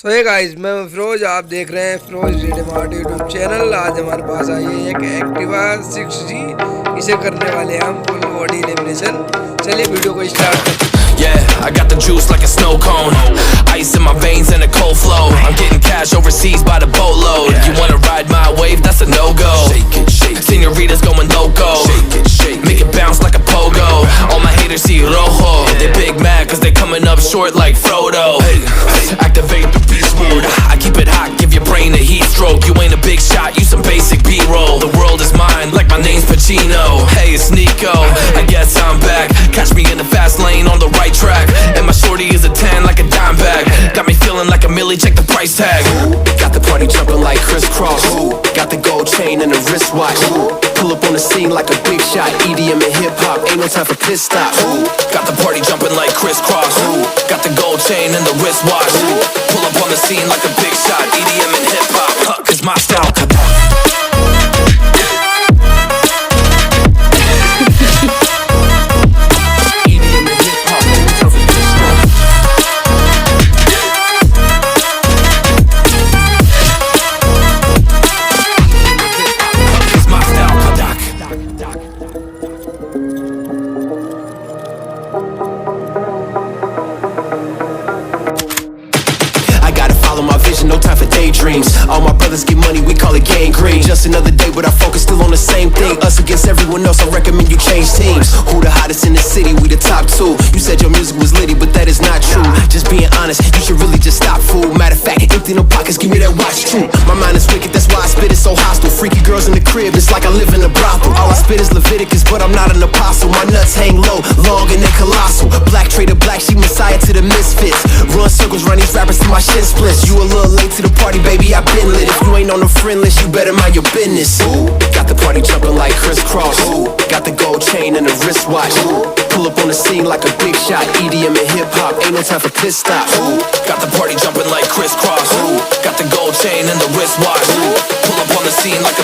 सो hey guys, मैं फिरोज, आप देख रहे हैं Firoz radium art YouTube channel. आज हमारे पास आई है एक एक्टिवा 6G। इसे करने वाले हैं हम फुल बॉडी लेमिनेशन। चलिए वीडियो को स्टार्ट करते हैं। Yeah, I got the juice like a snow cone. Ice in my veins and a cold flow. I'm getting cash overseas by the boatload. You wanna ride my wave? That's a no-go. Shake it, shake it. Senoritas going loco. Shake it, shake it. Make it bounce like a pogo. All my haters see rojo. They big mad cause they coming up short like Frodo. Activate the beast mode. I keep it hot, give your brain a heat stroke. You ain't a big shot, you some basic B-roll. The world is mine like my name's Pacino. Hey, it's Nico, I guess I'm back. Catch me in the fast lane on the right track. And my shorty is a 10 like a dime bag. Got me feeling like a millie, check the price tag. Got the party jumping like crisscross. Got the gold chain and the wristwatch. Pull up on the scene like a big shot. EDM and hip hop, ain't no time for pit stops. Got the party jumping like crisscross. Got the gold chain and the wristwatch. Pull up on the scene like a big shot. EDM and hip hop, cause my style. No time for daydreams. All my brothers get money, we call it gang green. Just another day, but our focus still on the same thing. Us against everyone else, I recommend you change teams. Who the hottest in the city? We the top two. You said your music was litty, but that is not true. Just being honest, you should really just stop, fool. Matter of fact, empty no pockets, give me that watch too. My mind is wicked, that's why I spit it so hostile. Freaky girls in the crib, it's like I live in a brothel. All I spit is Leviticus, but I'm not an apostle. My nuts hang low, long and they colossal. Black trader, black sheep, messiah to the misfits. Run circles, run these rappers till my shit splits. You a little late to the party, baby, I been lit. If you ain't on the friend list, you better mind your business. Got the party jumping like crisscross. Got the gold chain and the wristwatch. Pull up on the scene like a big shot. EDM and hip hop, ain't no time for pit stops. Got the party jumping like crisscross. Got the gold chain and the wristwatch. Pull up on the scene like a